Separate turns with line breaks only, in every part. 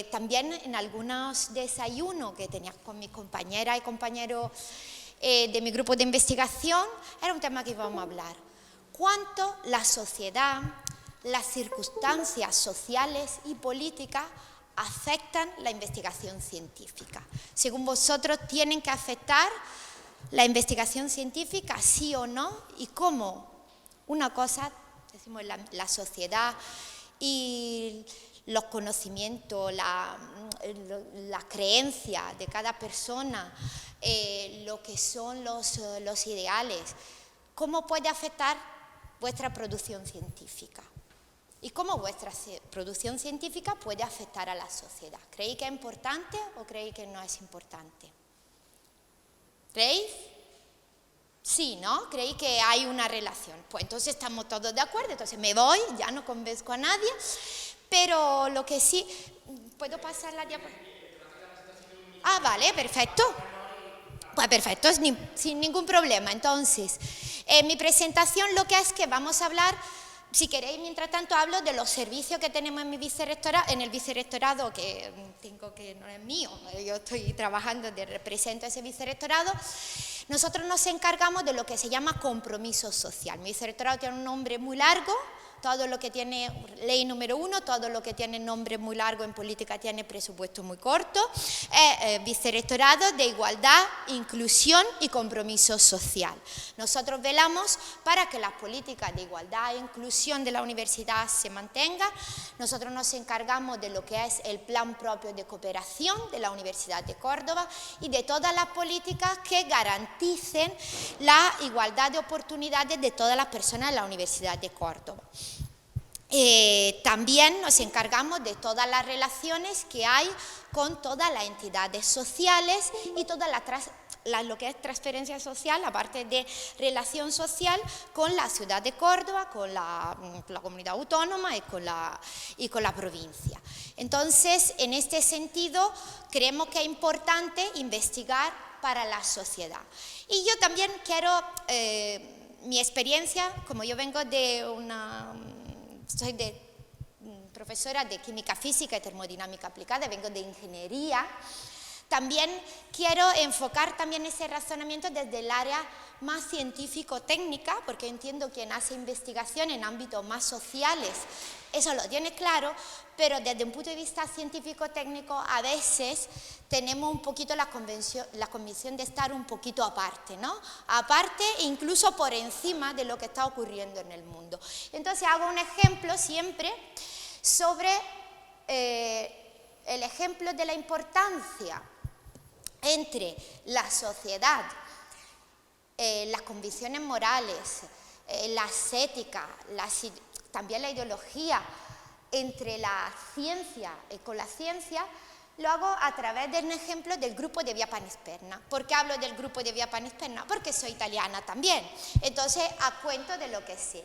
también en algunos desayunos que tenía con mis compañeras y compañeros de mi grupo de investigación, era un tema que íbamos a hablar. ¿Cuánto la sociedad, las circunstancias sociales y políticas afectan la investigación científica? Según vosotros, ¿tienen que afectar la investigación científica, sí o no? ¿Y cómo? Una cosa, decimos, la sociedad y los conocimientos, la creencia de cada persona, lo que son los ideales, ¿cómo puede afectar vuestra producción científica? ¿Y cómo vuestra producción científica puede afectar a la sociedad? ¿Creéis que es importante o creéis que no es importante? ¿Creéis? Sí, ¿no? ¿Creéis que hay una relación? Pues entonces estamos todos de acuerdo, entonces me voy, ya no convenzco a nadie, pero lo que sí... ¿Puedo pasar la diapositiva? Ah, vale, perfecto. Pues perfecto, sin ningún problema. Entonces, en mi presentación lo que es que vamos a hablar, si queréis, mientras tanto hablo de los servicios que tenemos en el vicerrectorado, que tengo, que no es mío, yo estoy trabajando, represento ese vicerrectorado. Nosotros nos encargamos de lo que se llama compromiso social. Mi vicerrectorado tiene un nombre muy largo. Todo lo que tiene ley número 1, todo lo que tiene nombre muy largo en política tiene presupuesto muy corto. Vicerrectorado de Igualdad, Inclusión y Compromiso Social. Nosotros velamos para que las políticas de igualdad e inclusión de la universidad se mantengan. Nosotros nos encargamos de lo que es el plan propio de cooperación de la Universidad de Córdoba y de todas las políticas que garanticen la igualdad de oportunidades de todas las personas en la Universidad de Córdoba. También nos encargamos de todas las relaciones que hay con todas las entidades sociales y toda lo que es transferencia social, aparte de relación social con la ciudad de Córdoba, con la comunidad autónoma y con la provincia. Entonces, en este sentido, creemos que es importante investigar para la sociedad. Y yo también quiero, mi experiencia, como yo vengo soy profesora de química física y termodinámica aplicada, vengo de ingeniería, también quiero enfocar también ese razonamiento desde el área más científico-técnica, porque entiendo que quien hace investigación en ámbitos más sociales, eso lo tiene claro, pero desde un punto de vista científico-técnico a veces tenemos un poquito la convicción de estar un poquito aparte, ¿no? Aparte e incluso por encima de lo que está ocurriendo en el mundo. Entonces hago un ejemplo siempre sobre el ejemplo de la importancia entre la sociedad, las convicciones morales, las éticas, también la ideología, entre la ciencia y con la ciencia, lo hago a través de un ejemplo del grupo de Via Panisperna. ¿Por qué hablo del grupo de Via Panisperna? Porque soy italiana también, entonces a cuento de lo que sé.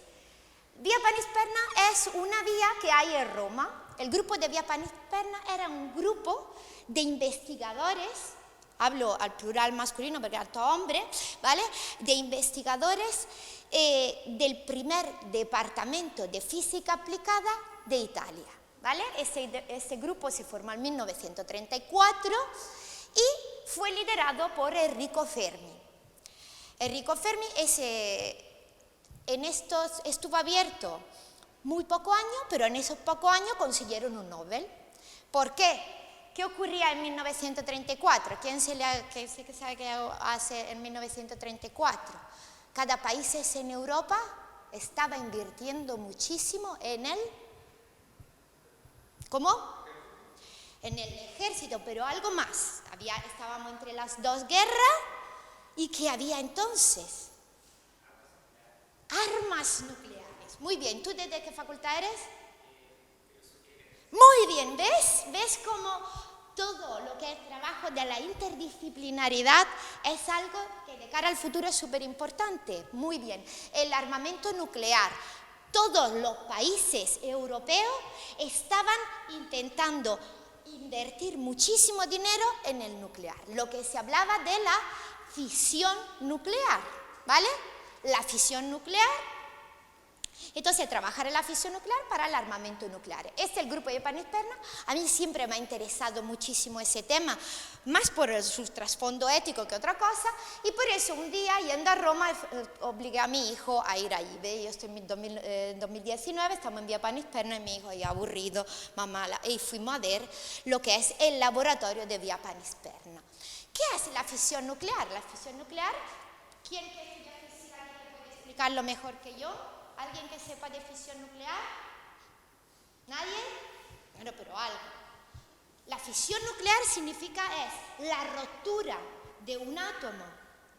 Via Panisperna es una vía que hay en Roma. El grupo de Via Panisperna era un grupo de investigadores, hablo al plural masculino porque eran todos hombres, ¿vale? De investigadores del primer departamento de física aplicada de Italia, ¿vale? Ese grupo se formó en 1934 y fue liderado por Enrico Fermi. Enrico Fermi estuvo abierto muy pocos años, pero en esos pocos años consiguieron un Nobel. ¿Por qué? ¿Qué ocurría en 1934? ¿Quién sabe qué hace en 1934? Cada país en Europa estaba invirtiendo muchísimo en ¿cómo? En el ejército, pero algo más. Estábamos entre las dos guerras y ¿qué había entonces? Armas nucleares. Muy bien, ¿tú desde qué facultad eres? Muy bien, ¿ves cómo todo lo que es trabajo de la interdisciplinaridad es algo que de cara al futuro es súper importante? Muy bien, el armamento nuclear. Todos los países europeos estaban intentando invertir muchísimo dinero en el nuclear. Lo que se hablaba de la fisión nuclear, ¿vale? La fisión nuclear Entonces, trabajar en la fisión nuclear para el armamento nuclear. Este es el grupo de Panisperna. A mí siempre me ha interesado muchísimo ese tema, más por su trasfondo ético que otra cosa, y por eso un día, yendo a Roma, obligué a mi hijo a ir allí. ¿Ve? Yo estoy en 2019, estamos en Vía Panisperna, y mi hijo ya aburrido, mamá, y fuimos a ver lo que es el laboratorio de Vía Panisperna. ¿Qué es la fisión nuclear? La fisión nuclear, ¿quién que estudia física puede explicarlo mejor que yo? ¿Alguien que sepa de fisión nuclear? ¿Nadie? Bueno, pero algo. La fisión nuclear significa la rotura de un átomo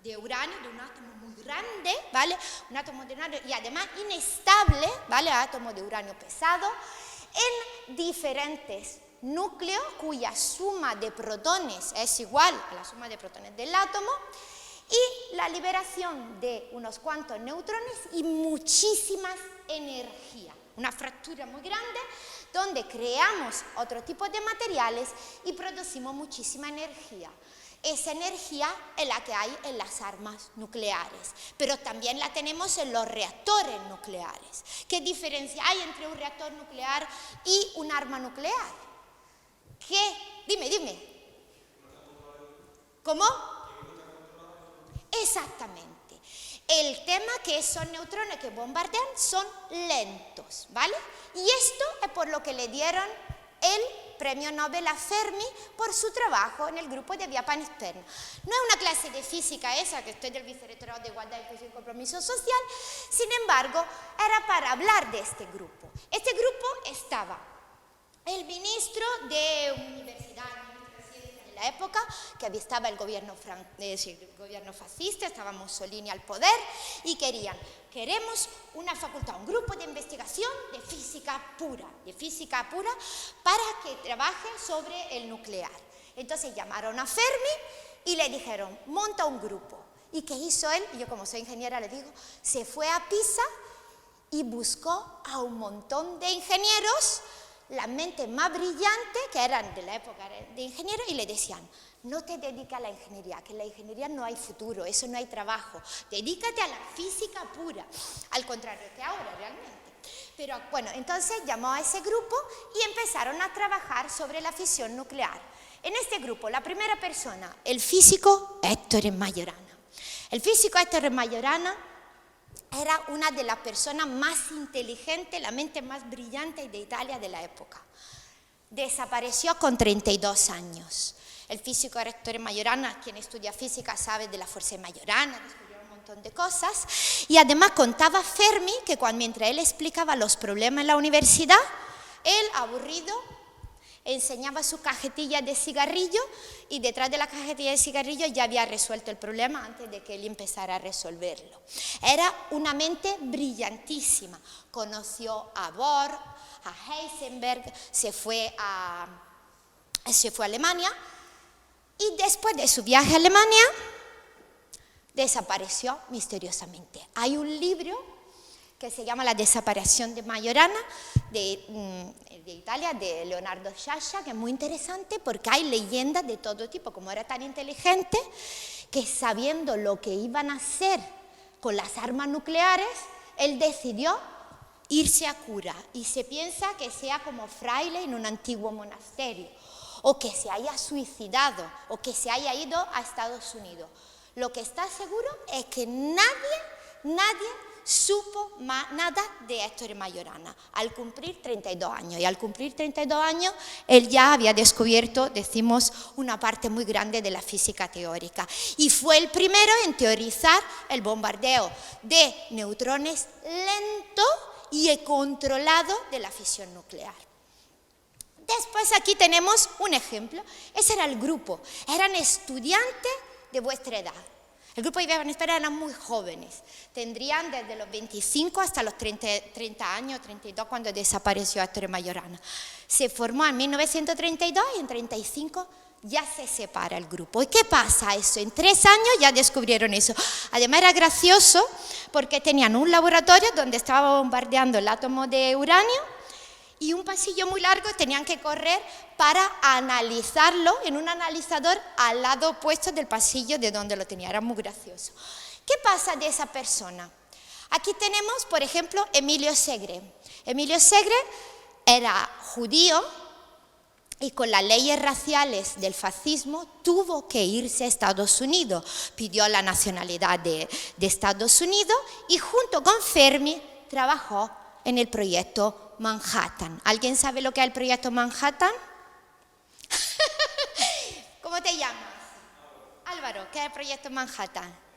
de uranio, de un átomo muy grande, ¿vale? Un átomo de uranio y además inestable, ¿vale? Átomo de uranio pesado, en diferentes núcleos cuya suma de protones es igual a la suma de protones del átomo, y la liberación de unos cuantos neutrones y muchísimas energía. Una fractura muy grande donde creamos otro tipo de materiales y producimos muchísima energía. Esa energía es la que hay en las armas nucleares, pero también la tenemos en los reactores nucleares. ¿Qué diferencia hay entre un reactor nuclear y un arma nuclear? ¿Qué? Dime. ¿Cómo? Exactamente. El tema que esos neutrones que bombardean son lentos, ¿vale? Y esto es por lo que le dieron el premio Nobel a Fermi por su trabajo en el grupo de Vía Panisperna. No es una clase de física esa, que estoy del Vicerrectorado de Igualdad, Inclusión y Compromiso Social, sin embargo, era para hablar de este grupo. Este grupo estaba el ministro de Universidad, la época, que estaba el gobierno fascista, estaba Mussolini al poder y queremos una facultad, un grupo de investigación de física pura para que trabaje sobre el nuclear. Entonces llamaron a Fermi y le dijeron, monta un grupo. ¿Y qué hizo él? Yo como soy ingeniera le digo, se fue a Pisa y buscó a un montón de ingenieros, la mente más brillante, que eran de la época de ingenieros, y le decían, no te dediques a la ingeniería, que en la ingeniería no hay futuro, eso no hay trabajo, dedícate a la física pura, al contrario que ahora realmente. Pero bueno, entonces llamó a ese grupo y empezaron a trabajar sobre la fisión nuclear. En este grupo, la primera persona, el físico Ettore Majorana. El físico Ettore Majorana era una de las personas más inteligentes, la mente más brillante de Italia de la época. Desapareció con 32 años. El físico Ettore Majorana, quien estudia física sabe de la fuerza de Majorana, descubrió un montón de cosas. Y además contaba Fermi que mientras él explicaba los problemas en la universidad, él, aburrido, enseñaba su cajetilla de cigarrillo y detrás de la cajetilla de cigarrillo ya había resuelto el problema antes de que él empezara a resolverlo. Era una mente brillantísima. Conoció a Bohr, a Heisenberg, se fue a Alemania y después de su viaje a Alemania desapareció misteriosamente. Hay un libro que se llama La desaparición de Majorana, de Italia, de Leonardo Sciascia, que es muy interesante porque hay leyendas de todo tipo. Como era tan inteligente, que sabiendo lo que iban a hacer con las armas nucleares, él decidió irse a cura y se piensa que sea como fraile en un antiguo monasterio, o que se haya suicidado, o que se haya ido a Estados Unidos. Lo que está seguro es que nadie supo nada de Ettore Majorana al cumplir 32 años. Y al cumplir 32 años, él ya había descubierto, decimos, una parte muy grande de la física teórica. Y fue el primero en teorizar el bombardeo de neutrones lento y controlado de la fisión nuclear. Después aquí tenemos un ejemplo. Ese era el grupo. Eran estudiantes de vuestra edad. El grupo de Vía Panisperna eran muy jóvenes, tendrían desde los 25 hasta los 30 años, 32, cuando desapareció Ettore Majorana. Se formó en 1932 y en 35 ya se separa el grupo. ¿Y qué pasa eso? En 3 años ya descubrieron eso. Además era gracioso porque tenían un laboratorio donde estaba bombardeando el átomo de uranio y un pasillo muy largo, tenían que correr para analizarlo en un analizador al lado opuesto del pasillo de donde lo tenía. Era muy gracioso. ¿Qué pasa de esa persona? Aquí tenemos, por ejemplo, Emilio Segre. Emilio Segre era judío y con las leyes raciales del fascismo tuvo que irse a Estados Unidos. Pidió la nacionalidad de Estados Unidos y junto con Fermi trabajó en el proyecto Manhattan. ¿Alguien sabe lo que es el proyecto Manhattan? ¿Cómo te llamas? Álvaro, ¿qué es el proyecto Manhattan?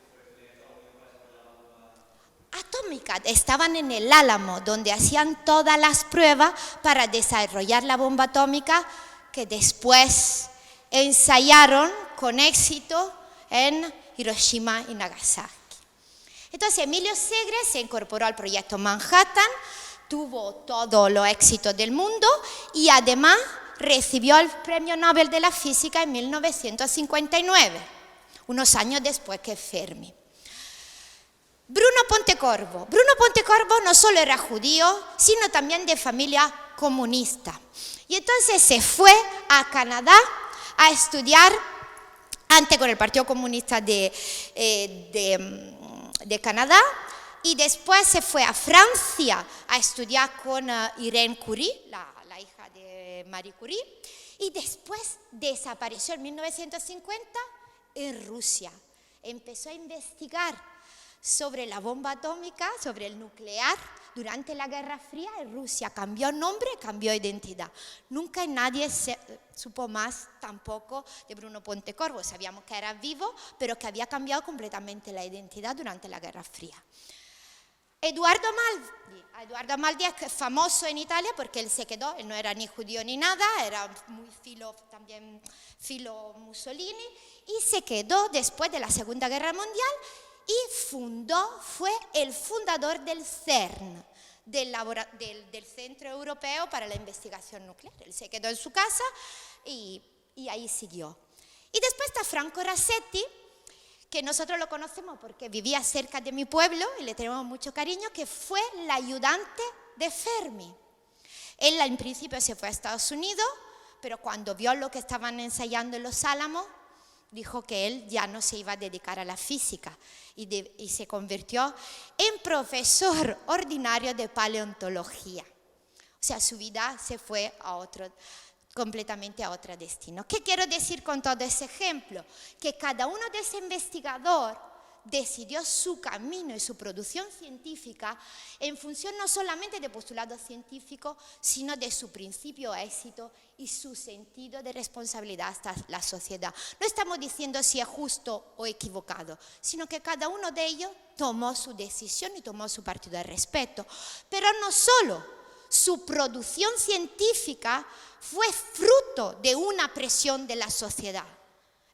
Atómica. Estaban en el Álamo, donde hacían todas las pruebas para desarrollar la bomba atómica que después ensayaron con éxito en Hiroshima y Nagasaki. Entonces Emilio Segre se incorporó al proyecto Manhattan, tuvo todos los éxitos del mundo y además recibió el Premio Nobel de la Física en 1959, unos años después que Fermi. Bruno Pontecorvo. Bruno Pontecorvo no solo era judío, sino también de familia comunista. Y entonces se fue a Canadá a estudiar, antes con el Partido Comunista de Canadá, y después se fue a Francia a estudiar con Irene Curie, la hija de Marie Curie, y después desapareció en 1950 en Rusia. Empezó a investigar sobre la bomba atómica, sobre el nuclear, durante la Guerra Fría en Rusia. Cambió nombre, cambió identidad. Nunca nadie supo más tampoco de Bruno Pontecorvo. Sabíamos que era vivo, pero que había cambiado completamente la identidad durante la Guerra Fría. Eduardo Amaldi es famoso en Italia porque él se quedó, él no era ni judío ni nada, era muy también filo Mussolini, y se quedó después de la Segunda Guerra Mundial y fue el fundador del CERN, del Centro Europeo para la Investigación Nuclear. Él se quedó en su casa y ahí siguió. Y después está Franco Rasetti, que nosotros lo conocemos porque vivía cerca de mi pueblo y le tenemos mucho cariño, que fue el ayudante de Fermi. Él en principio se fue a Estados Unidos, pero cuando vio lo que estaban ensayando en Los Álamos, dijo que él ya no se iba a dedicar a la física y se convirtió en profesor ordinario de paleontología. O sea, su vida se fue completamente a otro destino. ¿Qué quiero decir con todo ese ejemplo? Que cada uno de ese investigador decidió su camino y su producción científica en función no solamente de postulados científicos, sino de su principio de éxito y su sentido de responsabilidad hasta la sociedad. No estamos diciendo si es justo o equivocado, sino que cada uno de ellos tomó su decisión y tomó su partido de respeto. Pero no solo, su producción científica fue fruto de una presión de la sociedad.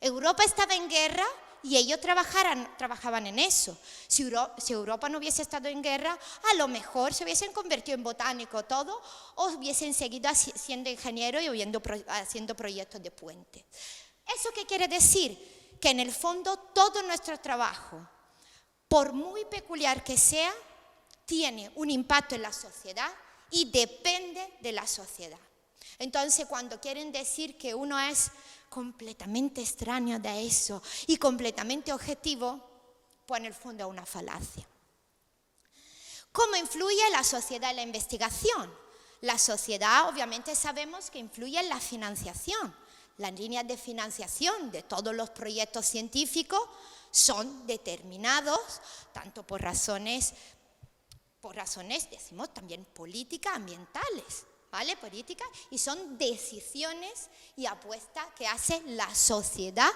Europa estaba en guerra y ellos trabajaban en eso. Si Europa no hubiese estado en guerra, a lo mejor se hubiesen convertido en botánico todo, o hubiesen seguido siendo ingenieros y haciendo proyectos de puente. ¿Eso qué quiere decir? Que en el fondo todo nuestro trabajo, por muy peculiar que sea, tiene un impacto en la sociedad y depende de la sociedad. Entonces, cuando quieren decir que uno es completamente extraño de eso y completamente objetivo, pues en el fondo es una falacia. ¿Cómo influye la sociedad en la investigación? La sociedad, obviamente, sabemos que influye en la financiación. Las líneas de financiación de todos los proyectos científicos son determinados tanto por razones, decimos también políticas, ambientales, ¿vale? Políticas, y son decisiones y apuestas que hace la sociedad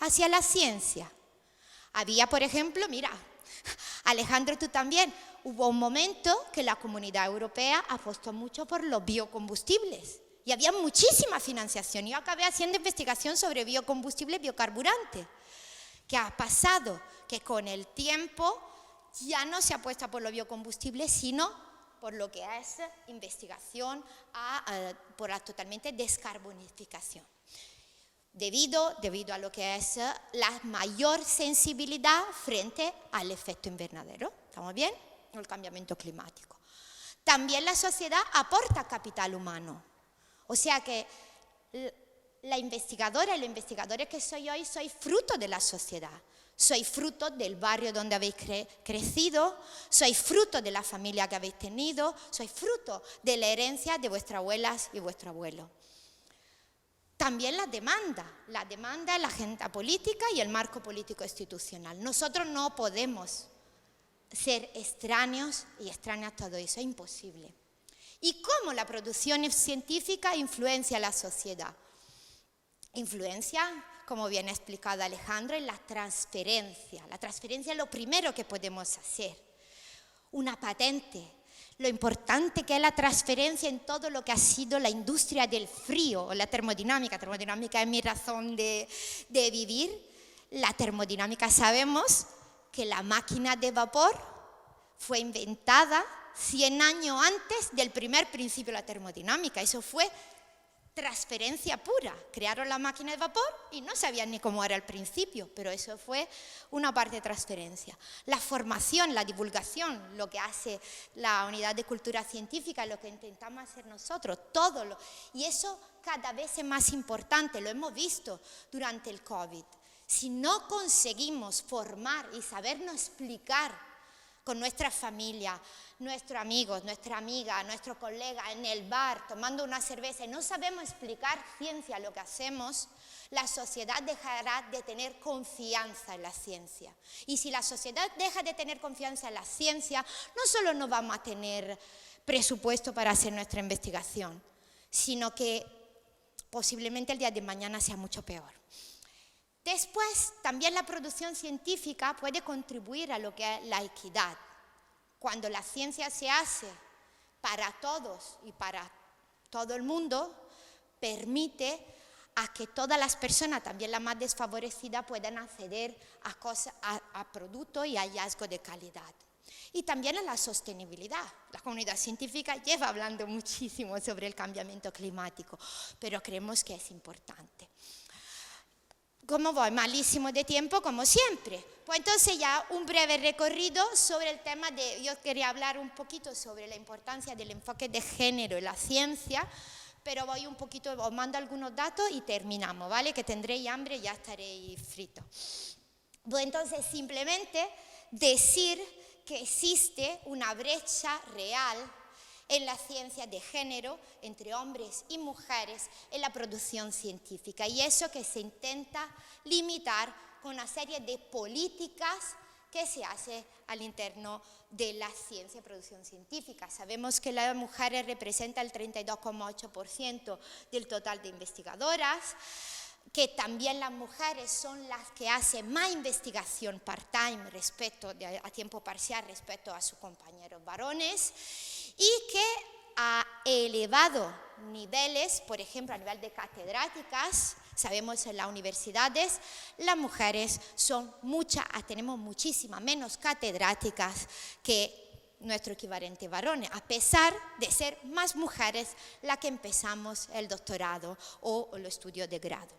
hacia la ciencia. Había, por ejemplo, mira, Alejandro, tú también, hubo un momento que la Comunidad Europea apostó mucho por los biocombustibles y había muchísima financiación. Yo acabé haciendo investigación sobre biocombustibles, biocarburantes. ¿Qué ha pasado? Que con el tiempo ya no se apuesta por los biocombustibles, sino por lo que es investigación por la totalmente descarbonificación. Debido a lo que es la mayor sensibilidad frente al efecto invernadero. ¿Estamos bien? O el cambiamiento climático. También la sociedad aporta capital humano. O sea que la investigadora y los investigadores que soy hoy, soy fruto de la sociedad. Sois fruto del barrio donde habéis crecido, sois fruto de la familia que habéis tenido, sois fruto de la herencia de vuestras abuelas y vuestro abuelo. También la demanda, la agenda política y el marco político institucional. Nosotros no podemos ser extraños y extrañas a todo eso, es imposible. ¿Y cómo la producción científica influencia la sociedad? Influencia, como bien ha explicado Alejandro, en la transferencia. La transferencia es lo primero que podemos hacer. Una patente. Lo importante que es la transferencia en todo lo que ha sido la industria del frío o la termodinámica. Termodinámica es mi razón de vivir. La termodinámica, sabemos que la máquina de vapor fue inventada 100 años antes del primer principio de la termodinámica. Eso fue transferencia pura. Crearon la máquina de vapor y no sabían ni cómo era al principio, pero eso fue una parte de transferencia. La formación, la divulgación, lo que hace la unidad de cultura científica, lo que intentamos hacer nosotros, y eso cada vez es más importante, lo hemos visto durante el COVID. Si no conseguimos formar y sabernos explicar con nuestra familia, nuestros amigos, nuestra amiga, nuestro colega en el bar tomando una cerveza y no sabemos explicar ciencia lo que hacemos, la sociedad dejará de tener confianza en la ciencia. Y si la sociedad deja de tener confianza en la ciencia, no solo no vamos a tener presupuesto para hacer nuestra investigación, sino que posiblemente el día de mañana sea mucho peor. Después, también la producción científica puede contribuir a lo que es la equidad. Cuando la ciencia se hace para todos y para todo el mundo, permite a que todas las personas, también las más desfavorecidas, puedan acceder a productos y hallazgos de calidad. Y también a la sostenibilidad. La comunidad científica lleva hablando muchísimo sobre el cambiamiento climático, pero creemos que es importante. ¿Cómo voy? Malísimo de tiempo, como siempre. Pues entonces ya un breve recorrido sobre el tema yo quería hablar un poquito sobre la importancia del enfoque de género en la ciencia, pero voy un poquito, os mando algunos datos y terminamos, ¿vale? Que tendréis hambre y ya estaréis fritos. Pues entonces simplemente decir que existe una brecha real en la ciencia de género entre hombres y mujeres en la producción científica, y eso que se intenta limitar con una serie de políticas que se hace al interno de la ciencia y producción científica. Sabemos que las mujeres representan el 32,8% del total de investigadoras, que también las mujeres son las que hacen más investigación part-time a tiempo parcial respecto a sus compañeros varones, y que a elevados niveles, por ejemplo a nivel de catedráticas, sabemos en las universidades, las mujeres tenemos muchísimas menos catedráticas que nuestro equivalente varones, a pesar de ser más mujeres las que empezamos el doctorado o los estudios de grado.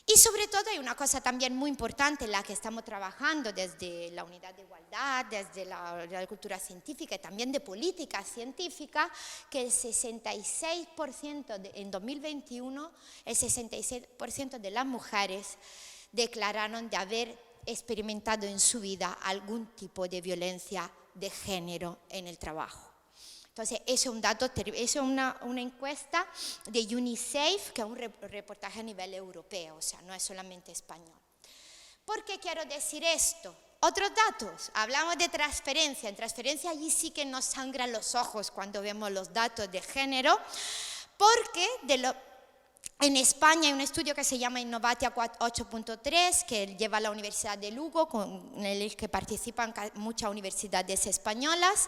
Y sobre todo hay una cosa también muy importante en la que estamos trabajando desde la unidad de igualdad, desde la unidad de cultura científica y también de política científica, que el 66% en 2021, el 66% de las mujeres declararon de haber experimentado en su vida algún tipo de violencia de género en el trabajo. Entonces, eso es un dato, eso es una encuesta de UNICEF, que es un reportaje a nivel europeo, o sea, no es solamente español. ¿Por qué quiero decir esto? Otros datos, hablamos de transferencia. En transferencia allí sí que nos sangran los ojos cuando vemos los datos de género, porque en España hay un estudio que se llama Innovatia 8.3, que lleva la Universidad de Lugo, en el que participan muchas universidades españolas.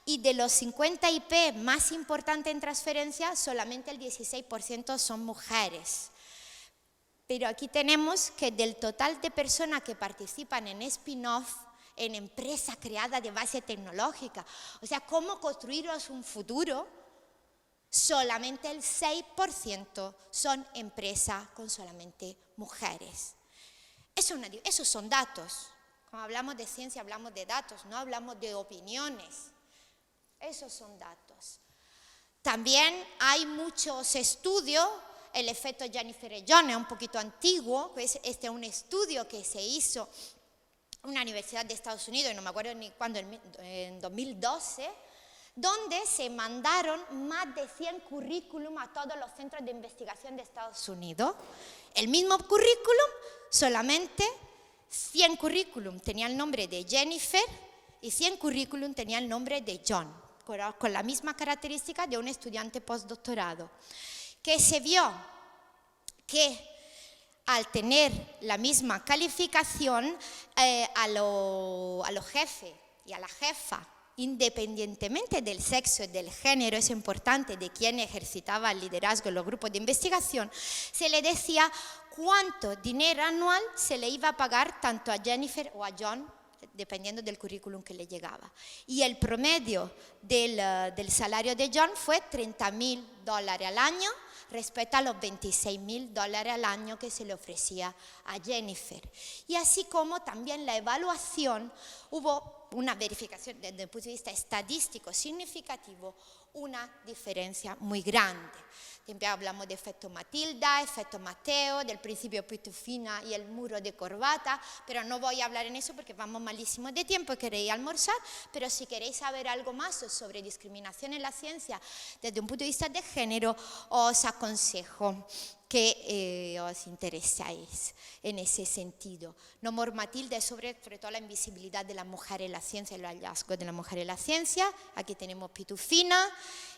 Y de los 50 IP más importantes en transferencia, solamente el 16% son mujeres. Pero aquí tenemos que del total de personas que participan en spin-off, en empresas creadas de base tecnológica, o sea, cómo construiros un futuro, solamente el 6% son empresas con solamente mujeres. Esos son datos. Cuando hablamos de ciencia, hablamos de datos, no hablamos de opiniones. Esos son datos. También hay muchos estudios, el efecto Jennifer Jones es un poquito antiguo, pues este es un estudio que se hizo una universidad de Estados Unidos, y no me acuerdo ni cuándo, en 2012, donde se mandaron más de 100 currículum a todos los centros de investigación de Estados Unidos. El mismo currículum, solamente 100 currículum tenía el nombre de Jennifer y 100 currículum tenía el nombre de John, con la misma característica de un estudiante postdoctorado, que se vio que al tener la misma calificación a los jefes y a la jefa, independientemente del sexo y del género, es importante, de quién ejercitaba el liderazgo en los grupos de investigación, se le decía cuánto dinero anual se le iba a pagar tanto a Jennifer o a John, dependiendo del currículum que le llegaba. Y el promedio del salario de John fue $30,000 al año, respecto a los $26,000 al año que se le ofrecía a Jennifer. Y así como también la evaluación, hubo una verificación desde el punto de vista estadístico significativo, una diferencia muy grande. Siempre hablamos de efecto Matilda, efecto Mateo, del principio Pitufina y el muro de corbata, pero no voy a hablar en eso porque vamos malísimos de tiempo y queréis almorzar, pero si queréis saber algo más sobre discriminación en la ciencia desde un punto de vista de género, os aconsejo que os interesáis en ese sentido. No More Matilda es sobre todo la invisibilidad de la mujer en la ciencia, el hallazgo de la mujer en la ciencia. Aquí tenemos Pitufina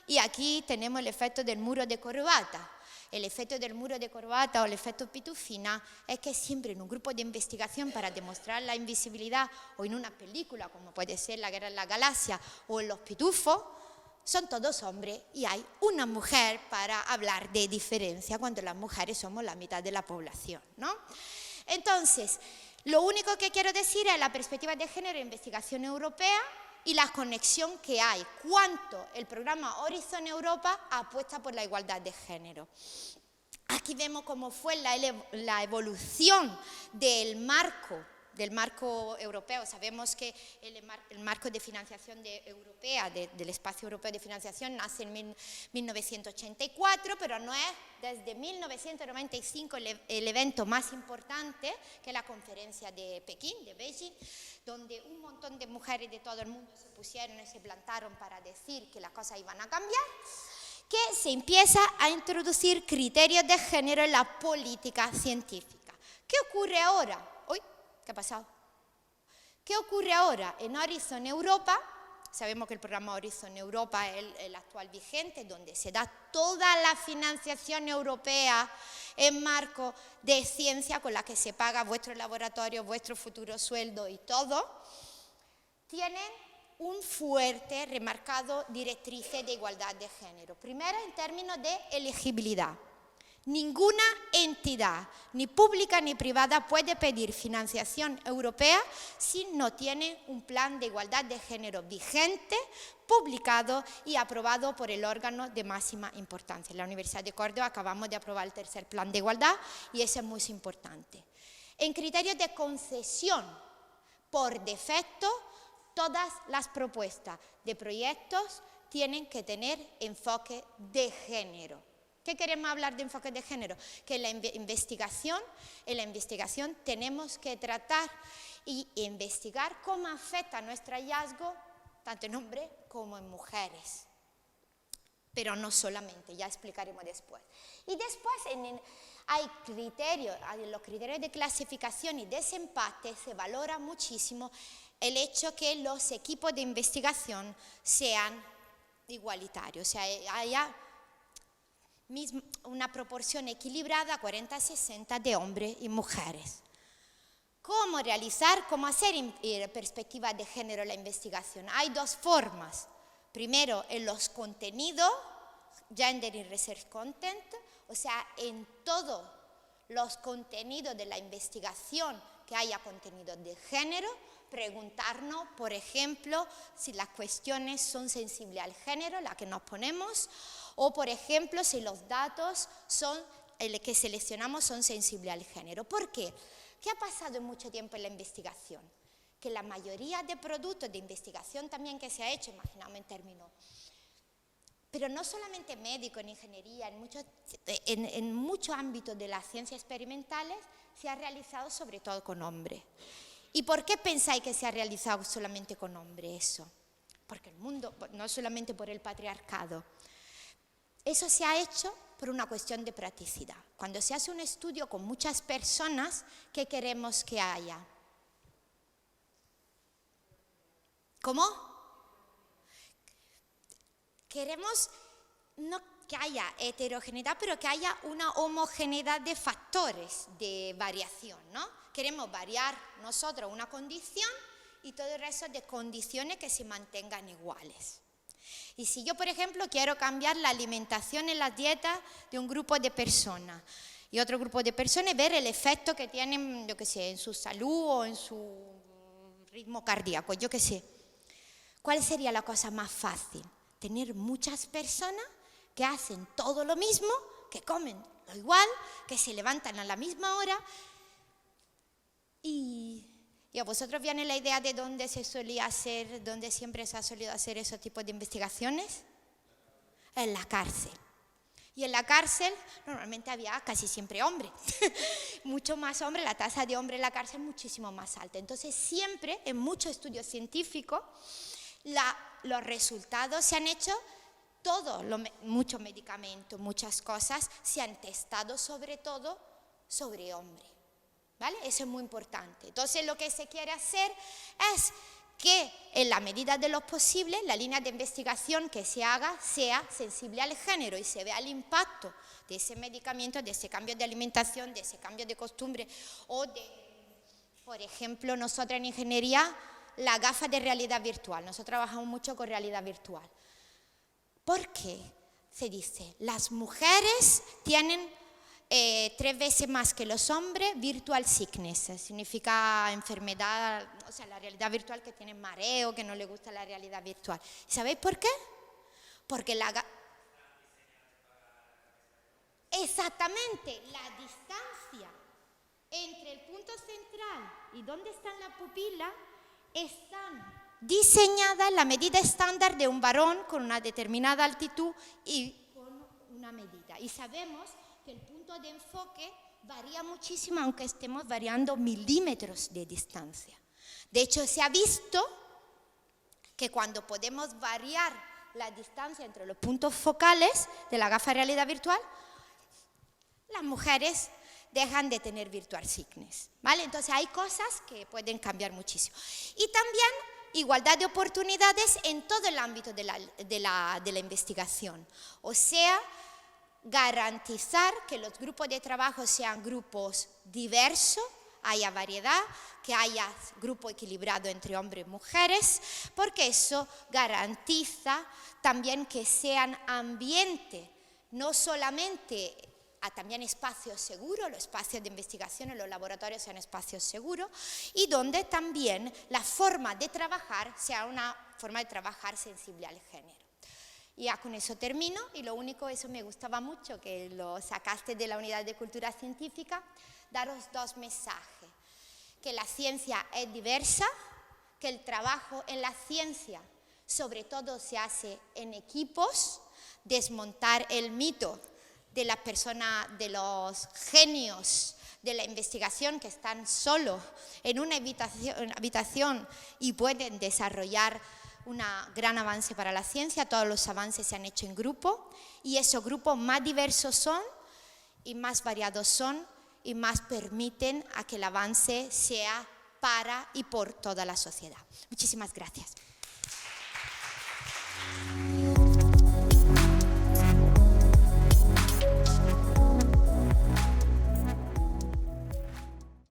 y aquí tenemos el efecto del muro de corbata. El efecto del muro de corbata o el efecto Pitufina es que siempre en un grupo de investigación para demostrar la invisibilidad o en una película como puede ser La Guerra de la Galaxia o en Los Pitufos, son todos hombres y hay una mujer para hablar de diferencia cuando las mujeres somos la mitad de la población, ¿no? Entonces, lo único que quiero decir es la perspectiva de género en investigación europea y la conexión que hay, cuánto el programa Horizon Europa apuesta por la igualdad de género. Aquí vemos cómo fue la evolución del marco europeo. Sabemos que el marco de financiación europea, del espacio europeo de financiación, nace en 1984, pero no es desde 1995 el evento más importante, que es la conferencia de Pekín, de Beijing, donde un montón de mujeres de todo el mundo se pusieron y se plantaron para decir que las cosas iban a cambiar, que se empieza a introducir criterios de género en la política científica. ¿Qué ocurre ahora? ¿Qué ha pasado? ¿Qué ocurre ahora? En Horizon Europa, sabemos que el programa Horizon Europa es el actual vigente, donde se da toda la financiación europea en marco de ciencia con la que se paga vuestro laboratorio, vuestro futuro sueldo y todo, tienen un fuerte, remarcado directrices de igualdad de género. Primero, en términos de elegibilidad. Ninguna entidad, ni pública ni privada, puede pedir financiación europea si no tiene un plan de igualdad de género vigente, publicado y aprobado por el órgano de máxima importancia. En la Universidad de Córdoba acabamos de aprobar el tercer plan de igualdad y eso es muy importante. En criterios de concesión, por defecto, todas las propuestas de proyectos tienen que tener enfoque de género. ¿Qué queremos hablar de enfoque de género? Que en la investigación tenemos que tratar y investigar cómo afecta nuestro hallazgo tanto en hombres como en mujeres. Pero no solamente, ya explicaremos después. Y después hay los criterios de clasificación y desempate, se valora muchísimo el hecho que los equipos de investigación sean igualitarios, o sea, haya una proporción equilibrada 40-60 de hombres y mujeres. ¿Cómo hacer perspectiva de género en la investigación? Hay dos formas. Primero, en los contenidos, Gender y Research Content, o sea, en todos los contenidos de la investigación que haya contenidos de género, preguntarnos, por ejemplo, si las cuestiones son sensibles al género, las que nos ponemos, o, por ejemplo, si los datos que seleccionamos son sensibles al género. ¿Por qué? ¿Qué ha pasado en mucho tiempo en la investigación? Que la mayoría de productos de investigación también que se ha hecho, imaginamos en términos, pero no solamente médico, en ingeniería, en muchos ámbitos de las ciencias experimentales, se ha realizado sobre todo con hombres. ¿Y por qué pensáis que se ha realizado solamente con hombres eso? Porque el mundo, no solamente por el patriarcado, eso se ha hecho por una cuestión de practicidad. Cuando se hace un estudio con muchas personas, ¿qué queremos que haya? ¿Cómo? Queremos no que haya heterogeneidad, pero que haya una homogeneidad de factores de variación, ¿no? Queremos variar nosotros una condición y todo el resto de condiciones que se mantengan iguales. Y si yo, por ejemplo, quiero cambiar la alimentación en las dietas de un grupo de personas y otro grupo de personas, ver el efecto que tienen, yo qué sé, en su salud o en su ritmo cardíaco, yo qué sé. ¿Cuál sería la cosa más fácil? Tener muchas personas que hacen todo lo mismo, que comen lo igual, que se levantan a la misma hora. Y a vosotros viene la idea de dónde se solía hacer, dónde siempre se ha solido hacer esos tipos de investigaciones. En la cárcel. Y en la cárcel normalmente había casi siempre hombres. Mucho más hombres, la tasa de hombres en la cárcel es muchísimo más alta. Entonces siempre en muchos estudios científicos los resultados se han hecho, muchos medicamentos, muchas cosas se han testado sobre todo sobre hombres. ¿Vale? Eso es muy importante. Entonces lo que se quiere hacer es que en la medida de lo posible la línea de investigación que se haga sea sensible al género y se vea el impacto de ese medicamento, de ese cambio de alimentación, de ese cambio de costumbre o de, por ejemplo, nosotros en ingeniería, la gafa de realidad virtual. Nosotros trabajamos mucho con realidad virtual. ¿Por qué? Se dice, las mujeres tienen 3 veces más que los hombres virtual sickness, significa enfermedad, o sea, la realidad virtual, que tienen mareo, que no les gusta la realidad virtual. ¿Sabéis por qué? Porque exactamente, la distancia entre el punto central y donde están las pupilas están diseñadas en la medida estándar de un varón con una determinada altitud y con una medida. Y sabemos que el punto de enfoque varía muchísimo, aunque estemos variando milímetros de distancia. De hecho, se ha visto que cuando podemos variar la distancia entre los puntos focales de la gafa de realidad virtual, las mujeres dejan de tener virtual sickness, ¿vale? Entonces hay cosas que pueden cambiar muchísimo. Y también igualdad de oportunidades en todo el ámbito de la investigación. O sea, garantizar que los grupos de trabajo sean grupos diversos, haya variedad, que haya grupo equilibrado entre hombres y mujeres, porque eso garantiza también que sean ambientes, no solamente también espacios seguros, los espacios de investigación en los laboratorios sean espacios seguros y donde también la forma de trabajar sea una forma de trabajar sensible al género. Y ya con eso termino, y lo único, eso me gustaba mucho, que lo sacaste de la unidad de cultura científica, daros 2 mensajes. Que la ciencia es diversa, que el trabajo en la ciencia sobre todo se hace en equipos, desmontar el mito de las personas, de los genios de la investigación que están solos en una habitación y pueden desarrollar un gran avance para la ciencia. Todos los avances se han hecho en grupo y esos grupos más diversos son y más variados son y más permiten a que el avance sea para y por toda la sociedad. Muchísimas gracias.